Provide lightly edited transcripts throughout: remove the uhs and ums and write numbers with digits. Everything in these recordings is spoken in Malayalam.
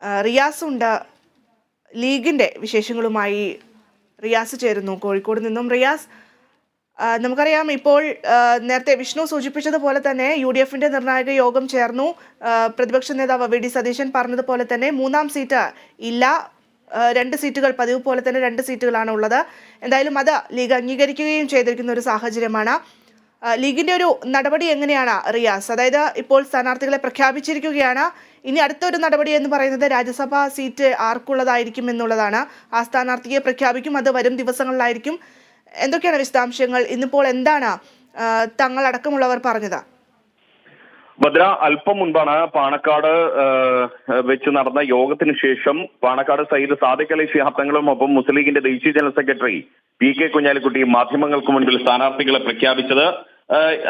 റിയാസ് ഉണ്ട്. ലീഗിന്റെ വിശേഷങ്ങളുമായി റിയാസ് ചേരുന്നു കോഴിക്കോട് നിന്നും. റിയാസ്, നമുക്കറിയാം ഇപ്പോൾ നേരത്തെ വിഷ്ണു സൂചിപ്പിച്ചതുപോലെ തന്നെ UDFന്റെ നിർണായക യോഗം ചേർന്നു. പ്രതിപക്ഷ നേതാവ് VD സതീശൻ പറഞ്ഞതുപോലെ തന്നെ മൂന്നാം സീറ്റ് ഇല്ല, 2 സീറ്റുകൾ, പതിവ് പോലെ തന്നെ 2 സീറ്റുകളാണ് ഉള്ളത്. എന്തായാലും അത് ലീഗ് അംഗീകരിക്കുകയും ചെയ്തിരിക്കുന്ന ഒരു സാഹചര്യമാണ്. ലീഗിന്റെ ഒരു നടപടി എങ്ങനെയാണ് റിയാസ്? അതായത് ഇപ്പോൾ സ്ഥാനാർത്ഥികളെ പ്രഖ്യാപിച്ചിരിക്കുകയാണ്. ഇനി അടുത്തൊരു നടപടി എന്ന് പറയുന്നത് രാജ്യസഭാ സീറ്റ് ആർക്കുള്ളതായിരിക്കും എന്നുള്ളതാണ്. ആ സ്ഥാനാർത്ഥിയെ പ്രഖ്യാപിക്കും, അത് വരും ദിവസങ്ങളിലായിരിക്കും. എന്തൊക്കെയാണ് വിശദാംശങ്ങൾ? ഇന്നിപ്പോൾ എന്താണ് തങ്ങളടക്കമുള്ളവർ പറഞ്ഞത്? ഭദ്ര, അല്പം മുൻപാണ് പാണക്കാട് വെച്ച് നടന്ന യോഗത്തിന് ശേഷം പാണക്കാട് സയ്യിദ് സാദിഖ് അലി ശിഹാബ് തങ്ങളും ഒപ്പം മുസ്ലിം ലീഗിന്റെ ദേശീയ ജനറൽ സെക്രട്ടറി PK കുഞ്ഞാലിക്കുട്ടി മാധ്യമങ്ങൾക്ക് മുൻപിൽ സ്ഥാനാർത്ഥികളെ പ്രഖ്യാപിച്ചത്.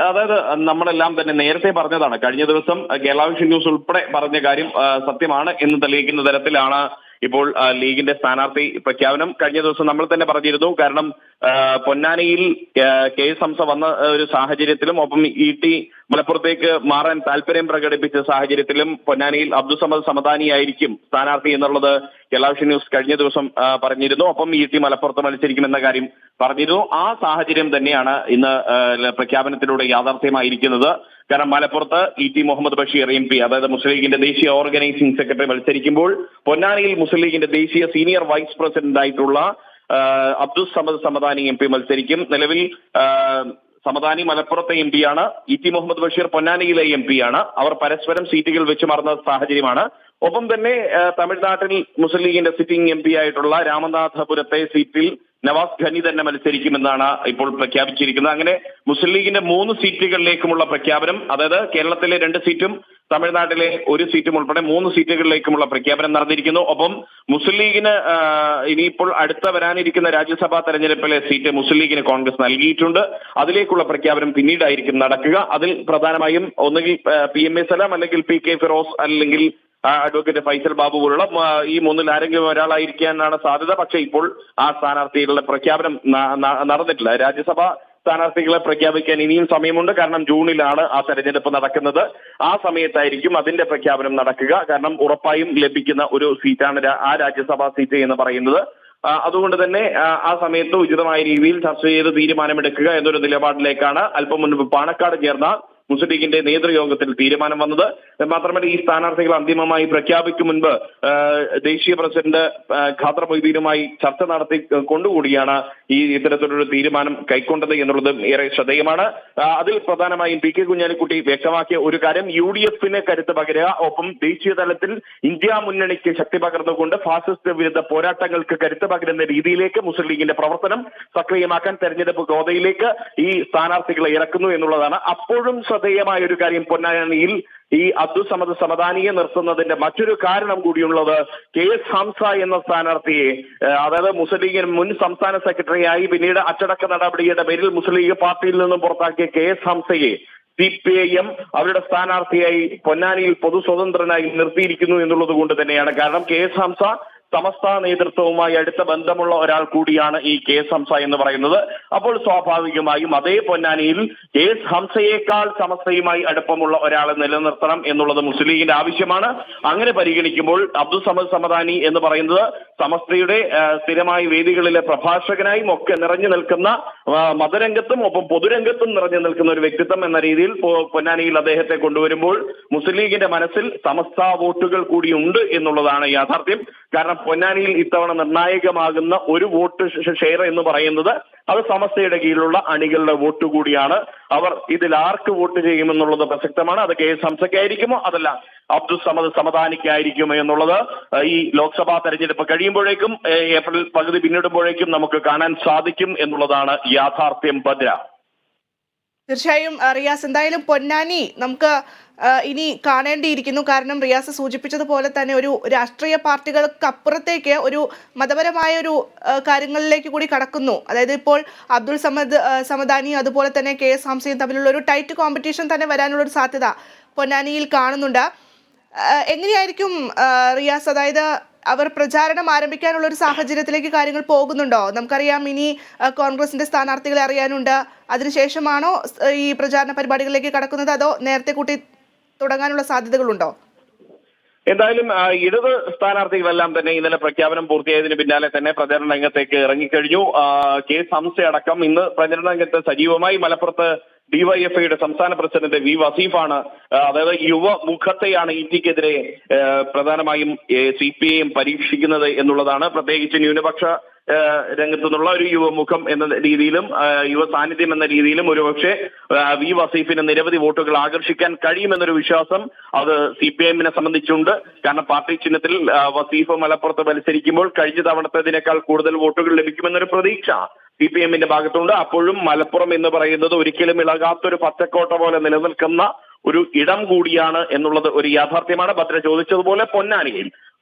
അതായത് നമ്മളെല്ലാം തന്നെ നേരത്തെ പറഞ്ഞതാണ്. കഴിഞ്ഞ ദിവസം കേരള വിഷൻ ന്യൂസ് ഉൾപ്പെടെ പറഞ്ഞ കാര്യം സത്യമാണ് എന്ന് തെളിയിക്കുന്ന തരത്തിലാണ് ഇപ്പോൾ ലീഗിന്റെ സ്ഥാനാർത്ഥി പ്രഖ്യാപനം. കഴിഞ്ഞ ദിവസം നമ്മൾ തന്നെ പറഞ്ഞിരുന്നു. കാരണം പൊന്നാനിയിൽ KS ഹംസ വന്ന ഒരു സാഹചര്യത്തിലും ഒപ്പം ET മലപ്പുറത്തേക്ക് മാറാൻ താല്പര്യം പ്രകടിപ്പിച്ച സാഹചര്യത്തിലും പൊന്നാനിയിൽ അബ്ദുൾ സമദ് സമദാനിയായിരിക്കും സ്ഥാനാർത്ഥി എന്നുള്ളത് കേരള വിഷൻ ന്യൂസ് കഴിഞ്ഞ ദിവസം പറഞ്ഞിരുന്നു. ഒപ്പം ET മലപ്പുറത്ത് മത്സരിക്കുമെന്ന കാര്യം പറഞ്ഞിരുന്നു. ആ സാഹചര്യം തന്നെയാണ് ഇന്ന് പ്രഖ്യാപനത്തിലൂടെ യാഥാർത്ഥ്യമായിരിക്കുന്നത്. കാരണം മലപ്പുറത്ത് ET മുഹമ്മദ് ബഷീർ MP, അതായത് മുസ്ലിം ലീഗിന്റെ ദേശീയ ഓർഗനൈസിംഗ് സെക്രട്ടറി മത്സരിക്കുമ്പോൾ പൊന്നാനിയിൽ മുസ്ലിം ലീഗിന്റെ ദേശീയ സീനിയർ വൈസ് പ്രസിഡന്റ് ആയിട്ടുള്ള അബ്ദുൾ സമദ് സമദാനി MP മത്സരിക്കും. നിലവിൽ സമദാനി മലപ്പുറത്തെ MP ആണ്, ET മുഹമ്മദ് ബഷീർ പൊന്നാനിയിലെ MP ആണ്. അവർ പരസ്പരം സീറ്റുകൾ വെച്ച് മറന്ന സാഹചര്യമാണ്. ഒപ്പം തന്നെ തമിഴ്നാട്ടിൽ മുസ്ലിം ലീഗിന്റെ സിറ്റിംഗ് MP ആയിട്ടുള്ള രാമനാഥപുരത്തെ സീറ്റിൽ നവാസ് ഖനി തന്നെ മത്സരിക്കുമെന്നാണ് ഇപ്പോൾ പ്രഖ്യാപിച്ചിരിക്കുന്നത്. അങ്ങനെ മുസ്ലിം ലീഗിന്റെ 3 സീറ്റുകളിലേക്കുമുള്ള പ്രഖ്യാപനം, അതായത് കേരളത്തിലെ 2 സീറ്റും തമിഴ്നാട്ടിലെ 1 സീറ്റും ഉൾപ്പെടെ 3 സീറ്റുകളിലേക്കുമുള്ള പ്രഖ്യാപനം നടന്നിരിക്കുന്നു. ഒപ്പം മുസ്ലിം ലീഗിന് ഇനിയിപ്പോൾ അടുത്ത വരാനിരിക്കുന്ന രാജ്യസഭാ തെരഞ്ഞെടുപ്പിലെ സീറ്റ് മുസ്ലിം ലീഗിന് കോൺഗ്രസ് നൽകിയിട്ടുണ്ട്. അതിലേക്കുള്ള പ്രഖ്യാപനം പിന്നീടായിരിക്കും നടക്കുക. അതിൽ പ്രധാനമായും ഒന്നുകിൽ PMA സലാം, അല്ലെങ്കിൽ PK ഫിറോസ്, അല്ലെങ്കിൽ അഡ്വക്കേറ്റ് ഫൈസൽ ബാബു പോലുള്ള ഈ 3-ൽ ആരെങ്കിലും ഒരാളായിരിക്കാനാണ് സാധ്യത. പക്ഷേ ഇപ്പോൾ ആ സ്ഥാനാർത്ഥികളുടെ പ്രഖ്യാപനം നടന്നിട്ടില്ല. രാജ്യസഭാ സ്ഥാനാർത്ഥികളെ പ്രഖ്യാപിക്കാൻ ഇനിയും സമയമുണ്ട്. കാരണം ജൂണിലാണ് ആ തെരഞ്ഞെടുപ്പ് നടക്കുന്നത്. ആ സമയത്തായിരിക്കും അതിന്റെ പ്രഖ്യാപനം നടക്കുക. കാരണം ഉറപ്പായും ലഭിക്കുന്ന ഒരു സീറ്റാണ് ആ രാജ്യസഭാ സീറ്റ് എന്ന് പറയുന്നത്. അതുകൊണ്ട് തന്നെ ആ സമയത്ത് ഉചിതമായ രീതിയിൽ ചർച്ച ചെയ്ത് തീരുമാനമെടുക്കുക എന്നൊരു നിലപാടിലേക്കാണ് അല്പം മുൻപ് പാണക്കാട് ചേർന്ന മുസ്ലിം ലീഗിന്റെ നേതൃയോഗത്തിൽ തീരുമാനം വന്നത്. മാത്രമല്ല, ഈ സ്ഥാനാർത്ഥികൾ അന്തിമമായി പ്രഖ്യാപിക്കും മുൻപ് ദേശീയ പ്രസിഡന്റ് ഖാദർ മൊയ്തീനുമായി ചർച്ച നടത്തി കൊണ്ടുകൂടിയാണ് ഈ ഇത്തരത്തിലൊരു തീരുമാനം കൈക്കൊണ്ടത് എന്നുള്ളത് ഏറെ ശ്രദ്ധേയമാണ്. അതിൽ പ്രധാനമായും PK കുഞ്ഞാലിക്കുട്ടി വ്യക്തമാക്കിയ ഒരു കാര്യം, UDFന് കരുത്ത് പകരുക, ഒപ്പം ദേശീയ തലത്തിൽ ഇന്ത്യ മുന്നണിക്ക് ശക്തി പകർന്നുകൊണ്ട് ഫാസിസ്റ്റ് വിരുദ്ധ പോരാട്ടങ്ങൾക്ക് കരുത്ത് പകരുന്ന രീതിയിലേക്ക് മുസ്ലിം ലീഗിന്റെ പ്രവർത്തനം സക്രിയമാക്കാൻ തെരഞ്ഞെടുപ്പ് ഗോതയിലേക്ക് ഈ സ്ഥാനാർത്ഥികളെ ഇറക്കുന്നു എന്നുള്ളതാണ്. അപ്പോഴും ശ്രദ്ധേയമായ ഒരു കാര്യം, പൊന്നാനിയിൽ ഈ അബ്ദുൾ സമദ് സമദാനിയെ നിർത്തുന്നതിന്റെ മറ്റൊരു കാരണം കൂടിയുള്ളത് KS ഹംസ എന്ന സ്ഥാനാർത്ഥിയെ, അതായത് മുസ്ലിം ലീഗിന് മുൻ സംസ്ഥാന സെക്രട്ടറിയായി പിന്നീട് അച്ചടക്ക നടപടിയുടെ പേരിൽ മുസ്ലിം ലീഗ് പാർട്ടിയിൽ നിന്നും പുറത്താക്കിയ KS ഹംസയെ CPIM അവരുടെ സ്ഥാനാർത്ഥിയായി പൊന്നാനിയിൽ പൊതു സ്വതന്ത്രനായി നിർത്തിയിരിക്കുന്നു എന്നുള്ളത് കൊണ്ട് തന്നെയാണ്. കാരണം KS ഹംസ സമസ്ത നേതൃത്വവുമായി അടുത്ത ബന്ധമുള്ള ഒരാൾ കൂടിയാണ് ഈ KS ഹംസ എന്ന് പറയുന്നത്. അപ്പോൾ സ്വാഭാവികമായും അതേ പൊന്നാനിയിൽ KS ഹംസയേക്കാൾ സമസ്തയുമായി അടുപ്പമുള്ള ഒരാളെ നിലനിർത്തണം എന്നുള്ളത് മുസ്ലിം ലീഗിന്റെ ആവശ്യമാണ്. അങ്ങനെ പരിഗണിക്കുമ്പോൾ അബ്ദുൾ സമദ് സമദാനി എന്ന് പറയുന്നത് സമസ്തയുടെ സ്ഥിരമായി വേദികളിലെ പ്രഭാഷകനായും ഒക്കെ നിറഞ്ഞു നിൽക്കുന്ന, മതരംഗത്തും ഒപ്പം പൊതുരംഗത്തും നിറഞ്ഞു നിൽക്കുന്ന ഒരു വ്യക്തിത്വം എന്ന രീതിയിൽ പൊന്നാനിയിൽ അദ്ദേഹത്തെ കൊണ്ടുവരുമ്പോൾ മുസ്ലിം ലീഗിന്റെ മനസ്സിൽ സമസ്ത വോട്ടുകൾ കൂടി ഉണ്ട് എന്നുള്ളതാണ് യാഥാർത്ഥ്യം. കാരണം പൊന്നാനിയിൽ ഇത്തവണ നിർണായകമാകുന്ന ഒരു വോട്ട് ഷെയർ എന്ന് പറയുന്നത് അത് സമസ്തയുടെ കീഴിലുള്ള അണികളുടെ വോട്ട് കൂടിയാണ്. അവർ ഇതിൽ ആർക്ക് വോട്ട് ചെയ്യുമെന്നുള്ളത് പ്രസക്തമാണ്. അത് KS ഹംസയ്ക്കായിരിക്കുമോ അതല്ല അബ്ദുൾ സമദ് സമദാനിക്കായിരിക്കുമോ എന്നുള്ളത് ഈ ലോക്സഭാ തെരഞ്ഞെടുപ്പ് കഴിയുമ്പോഴേക്കും, ഏപ്രിൽ പകുതി പിന്നിടുമ്പോഴേക്കും നമുക്ക് കാണാൻ സാധിക്കും എന്നുള്ളതാണ് യാഥാർത്ഥ്യം. ഭദ്ര, തീർച്ചയായും റിയാസ്, എന്തായാലും പൊന്നാനി നമുക്ക് ഇനി കാണേണ്ടിയിരിക്കുന്നു. കാരണം റിയാസ് സൂചിപ്പിച്ചതുപോലെ തന്നെ ഒരു രാഷ്ട്രീയ പാർട്ടികൾക്ക് അപ്പുറത്തേക്ക് ഒരു മതപരമായ ഒരു കാര്യങ്ങളിലേക്ക് കൂടി കടക്കുന്നു. അതായത് ഇപ്പോൾ അബ്ദുൾ സമദാനി അതുപോലെ തന്നെ KS ഹംസയും തമ്മിലുള്ള ഒരു ടൈറ്റ് കോമ്പറ്റീഷൻ തന്നെ വരാനുള്ളൊരു സാധ്യത പൊന്നാനിയിൽ കാണുന്നുണ്ട്. എങ്ങനെയായിരിക്കും റിയാസ്, അതായത് അവർ പ്രചാരണം ആരംഭിക്കാനുള്ള ഒരു സാഹചര്യത്തിലേക്ക് കാര്യങ്ങൾ പോകുന്നുണ്ടോ? നമുക്കറിയാം ഇനി കോൺഗ്രസിന്റെ സ്ഥാനാർത്ഥികളെ അറിയാനുണ്ട്. അതിനുശേഷമാണോ ഈ പ്രചാരണ പരിപാടികളിലേക്ക് കടക്കുന്നത്, അതോ നേരത്തെ കൂട്ടി തുടങ്ങാനുള്ള സാധ്യതകളുണ്ടോ? എന്തായാലും ഇടത് സ്ഥാനാർത്ഥികളെല്ലാം തന്നെ ഇന്നലെ പ്രഖ്യാപനം പൂർത്തിയായതിന് പിന്നാലെ തന്നെ പ്രചരണ രംഗത്തേക്ക് ഇറങ്ങിക്കഴിഞ്ഞു. കെ ഹംസയടക്കം ഇന്ന് പ്രചരണ രംഗത്ത് സജീവമായി. മലപ്പുറത്ത് ഡിവൈഎഫ്ഐയുടെ സംസ്ഥാന പ്രസിഡന്റ് വി വസീഫാണ്, അതായത് യുവമുഖത്തെയാണ് ഇറ്റിക്കെതിരെ പ്രധാനമായും CPIM പരീക്ഷിക്കുന്നത് എന്നുള്ളതാണ്. പ്രത്യേകിച്ച് ന്യൂനപക്ഷ രംഗത്തു നിന്നുള്ള ഒരു യുവമുഖം എന്ന രീതിയിലും യുവ സാന്നിധ്യം എന്ന രീതിയിലും ഒരുപക്ഷെ വി വസീഫിന് നിരവധി വോട്ടുകൾ ആകർഷിക്കാൻ കഴിയുമെന്നൊരു വിശ്വാസം അത് CPIM-നെ സംബന്ധിച്ചുണ്ട്. കാരണം പാർട്ടി ചിഹ്നത്തിൽ വസീഫ് മലപ്പുറത്ത് മത്സരിക്കുമ്പോൾ കഴിഞ്ഞ തവണത്തേതിനേക്കാൾ കൂടുതൽ വോട്ടുകൾ ലഭിക്കുമെന്നൊരു പ്രതീക്ഷ CPIM-ന്റെ ഭാഗത്തുണ്ട്. അപ്പോഴും മലപ്പുറം എന്ന് പറയുന്നത് ഒരിക്കലും ഇളകാത്തൊരു പച്ചക്കോട്ട പോലെ നിലനിൽക്കുന്ന ഒരു ഇടം കൂടിയാണ് എന്നുള്ളത് ഒരു യാഥാർത്ഥ്യമാണ്. ഭദ്ര ചോദിച്ചതുപോലെ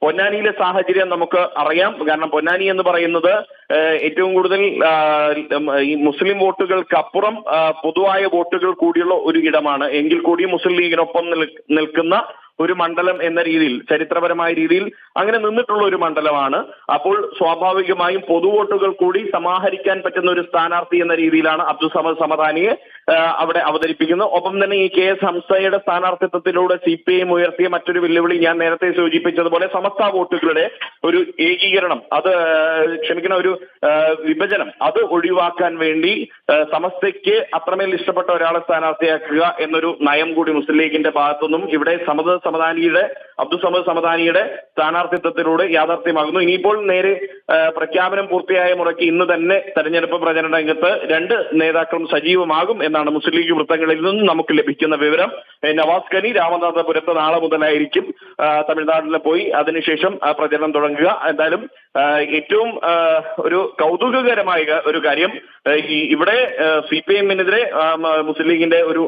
പൊന്നാനിയിലെ സാഹചര്യം നമുക്ക് അറിയാം. കാരണം പൊന്നാനി എന്ന് പറയുന്നത് ഏറ്റവും കൂടുതൽ ഈ മുസ്ലിം വോട്ടുകൾക്കപ്പുറം പൊതുവായ വോട്ടുകൾ കൂടിയുള്ള ഒരു ഇടമാണ്. എങ്കിൽ കൂടി മുസ്ലിം ലീഗിനൊപ്പം നിൽക്കുന്ന ഒരു മണ്ഡലം എന്ന രീതിയിൽ, ചരിത്രപരമായ രീതിയിൽ അങ്ങനെ നിന്നിട്ടുള്ള ഒരു മണ്ഡലമാണ്. അപ്പോൾ സ്വാഭാവികമായും പൊതുവോട്ടുകൾ കൂടി സമാഹരിക്കാൻ പറ്റുന്ന ഒരു സ്ഥാനാർത്ഥി എന്ന രീതിയിലാണ് അബ്ദുൾ സമദ് സമദാനിയെ അവിടെ അവതരിപ്പിക്കുന്നത്. ഒപ്പം തന്നെ ഈ KS ഹംസയുടെ സ്ഥാനാർത്ഥിത്വത്തിലൂടെ CPIM ഉയർത്തിയ മറ്റൊരു വെല്ലുവിളി ഞാൻ നേരത്തെ സൂചിപ്പിച്ചതുപോലെ സമസ്ത വോട്ടുകളുടെ ഒരു ഏകീകരണം, ഒരു വിഭജനം അത് ഒഴിവാക്കാൻ വേണ്ടി സമസ്തയ്ക്ക് അത്രമേൽ ഇഷ്ടപ്പെട്ട ഒരാളെ സ്ഥാനാർത്ഥിയാക്കുക എന്നൊരു നയം കൂടി മുസ്ലിം ലീഗിന്റെ ഭാഗത്തുനിന്നും ഇവിടെ അബ്ദുൾ സമദ് സമദാനിയുടെ സ്ഥാനാർത്ഥിത്വത്തിലൂടെ യാഥാർത്ഥ്യമാകുന്നു. ഇനിയിപ്പോൾ നേരെ പ്രഖ്യാപനം പൂർത്തിയായ മുറയ്ക്ക് ഇന്ന് തന്നെ തെരഞ്ഞെടുപ്പ് പ്രചരണ രംഗത്ത് 2 നേതാക്കളും സജീവമാകും എന്നാണ് മുസ്ലിം ലീഗ് വൃത്തങ്ങളിൽ നിന്നും നമുക്ക് ലഭിക്കുന്ന വിവരം. നവാസ് ഖനി രാമനാഥപുരത്ത് നാളെ മുതലായിരിക്കും തമിഴ്നാട്ടിൽ പോയി അതിനുശേഷം പ്രചരണം തുടങ്ങുക. എന്തായാലും ഏറ്റവും ഒരു കൗതുകകരമായ ഒരു കാര്യം, ഇവിടെ CPIM-നെതിരെ മുസ്ലിം ലീഗിന്റെ ഒരു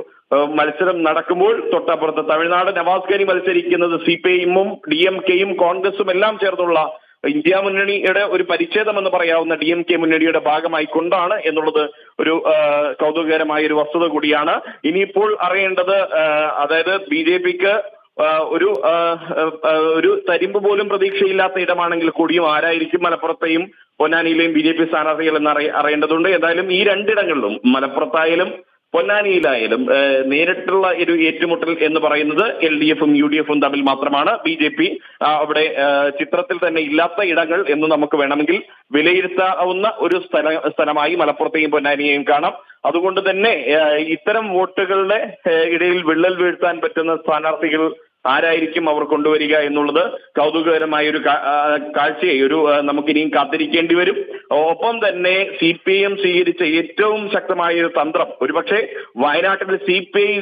മത്സരം നടക്കുമ്പോൾ തൊട്ടപ്പുറത്ത് തമിഴ്നാട് നവാസ് ഖനി മത്സരിക്കുന്നത് CPIM-ഉം DMK-യും കോൺഗ്രസും എല്ലാം ചേർന്നുള്ള ഇന്ത്യ മുന്നണിയുടെ ഒരു പരിച്ഛേദം എന്ന് പറയാവുന്ന DMK മുന്നണിയുടെ ഭാഗമായി കൊണ്ടാണ് എന്നുള്ളത് ഒരു കൗതുകകരമായ ഒരു വസ്തുത കൂടിയാണ്. ഇനിയിപ്പോൾ അറിയേണ്ടത്, അതായത് BJP-ക്ക് ഒരു തരിമ്പ് പോലും പ്രതീക്ഷയില്ലാത്ത ഇടമാണെങ്കിൽ കൂടിയും ആരായിരിക്കും മലപ്പുറത്തെയും പൊന്നാനിയിലെയും BJP സ്ഥാനാർത്ഥികൾ എന്ന് അറിയേണ്ടതുണ്ട്. എന്തായാലും ഈ 2 ഇടങ്ങളിലും മലപ്പുറത്തായാലും പൊന്നാനിയിലായാലും നേരിട്ടുള്ള ഒരു ഏറ്റുമുട്ടൽ എന്ന് പറയുന്നത് LDF-ഉം UDF-ഉം തമ്മിൽ മാത്രമാണ്. BJP അവിടെ ചിത്രത്തിൽ തന്നെ ഇല്ലാത്ത ഇടങ്ങൾ എന്ന് നമുക്ക് വേണമെങ്കിൽ വിലയിരുത്താവുന്ന ഒരു സ്ഥലമായി മലപ്പുറത്തെയും പൊന്നാനിയെയും കാണാം. അതുകൊണ്ട് തന്നെ ഇത്തരം വോട്ടുകളുടെ ഇടയിൽ വിള്ളൽ വീഴ്ത്താൻ പറ്റുന്ന സ്ഥാനാർത്ഥികൾ ആരായിരിക്കും അവർ കൊണ്ടുവരിക എന്നുള്ളത് കൗതുകകരമായ ഒരു കാഴ്ചയെ നമുക്കിനിയും കാത്തിരിക്കേണ്ടി വരും. ഒപ്പം തന്നെ CPIM സ്വീകരിച്ച ഏറ്റവും ശക്തമായ ഒരു തന്ത്രം, ഒരുപക്ഷെ വയനാട്ടിൽ CPI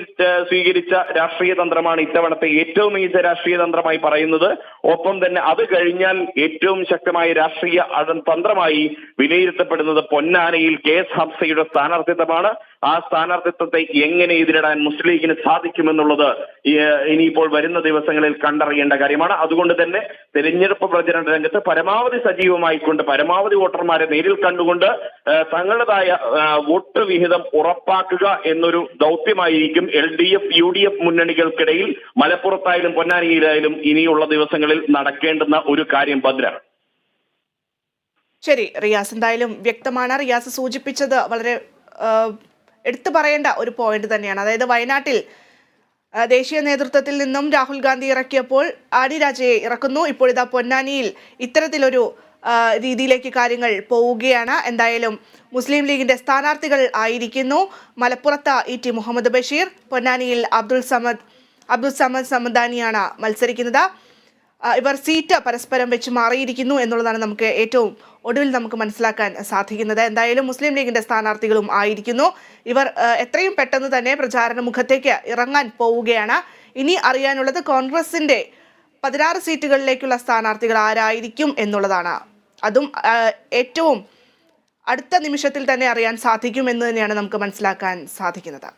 സ്വീകരിച്ച രാഷ്ട്രീയ തന്ത്രമാണ് ഇത്തവണത്തെ ഏറ്റവും മികച്ച രാഷ്ട്രീയ തന്ത്രമായി പറയുന്നത്. ഒപ്പം തന്നെ അത് കഴിഞ്ഞാൽ ഏറ്റവും ശക്തമായ രാഷ്ട്രീയ തന്ത്രമായി വിലയിരുത്തപ്പെടുന്നത് പൊന്നാനിയിൽ KS ഹംസയുടെ സ്ഥാനാർത്ഥിത്വമാണ്. ആ സ്ഥാനാർത്ഥിത്വത്തെ എങ്ങനെ എതിരിടാൻ മുസ്ലിം ലീഗിന് സാധിക്കുമെന്നുള്ളത് ഇനിയിപ്പോൾ വരുന്ന ദിവസങ്ങളിൽ കണ്ടറിയേണ്ട കാര്യമാണ്. അതുകൊണ്ട് തന്നെ തെരഞ്ഞെടുപ്പ് പ്രചരണ രംഗത്ത് പരമാവധി സജീവമായിക്കൊണ്ട് പരമാവധി വോട്ടർമാരെ നേരിൽ കണ്ടുകൊണ്ട് തങ്ങളുടേതായ വോട്ട് വിഹിതം ഉറപ്പാക്കുക എന്നൊരു ദൗത്യമായിരിക്കും LDF UDF മുന്നണികൾക്കിടയിൽ മലപ്പുറത്തായാലും പൊന്നാനിയിലായാലും ഇനിയുള്ള ദിവസങ്ങളിൽ നടക്കേണ്ടുന്ന ഒരു കാര്യം. ഭദ്ര. ശരി റിയാസ്, എന്തായാലും വ്യക്തമാണ്. റിയാസ് സൂചിപ്പിച്ചത് വളരെ എടുത്തു പറയേണ്ട ഒരു പോയിന്റ് തന്നെയാണ്. അതായത് വയനാട്ടിൽ ദേശീയ നേതൃത്വത്തിൽ നിന്നും രാഹുൽ ഗാന്ധി ഇറക്കിയപ്പോൾ ആനി രാജയെ ഇറക്കുന്നു. ഇപ്പോൾ ഇതാ പൊന്നാനിയിൽ ഇത്തരത്തിലൊരു രീതിയിലേക്ക് കാര്യങ്ങൾ പോവുകയാണ്. എന്തായാലും മുസ്ലിം ലീഗിന്റെ സ്ഥാനാർത്ഥികൾ ആയിരിക്കുന്നു മലപ്പുറത്ത് ET മുഹമ്മദ് ബഷീർ, പൊന്നാനിയിൽ അബ്ദുൾ സമദ് സമദാനിയാണ് മത്സരിക്കുന്നത്. ഇവർ സീറ്റ് പരസ്പരം വെച്ച് മാറിയിരിക്കുന്നു എന്നുള്ളതാണ് നമുക്ക് ഏറ്റവും ഒടുവിൽ നമുക്ക് മനസ്സിലാക്കാൻ സാധിക്കുന്നത്. എന്തായാലും മുസ്ലിം ലീഗിന്റെ സ്ഥാനാർത്ഥികളും ആയിരിക്കുന്നു. ഇവർ എത്രയും പെട്ടെന്ന് തന്നെ പ്രചാരണ മുഖത്തേക്ക് ഇറങ്ങാൻ പോവുകയാണ്. ഇനി അറിയാനുള്ളത് കോൺഗ്രസിന്റെ 16 സീറ്റുകളിലേക്കുള്ള സ്ഥാനാർത്ഥികൾ ആരായിരിക്കും എന്നുള്ളതാണ്. അതും ഏറ്റവും അടുത്ത നിമിഷത്തിൽ തന്നെ അറിയാൻ സാധിക്കും എന്ന് തന്നെയാണ് നമുക്ക് മനസ്സിലാക്കാൻ സാധിക്കുന്നത്.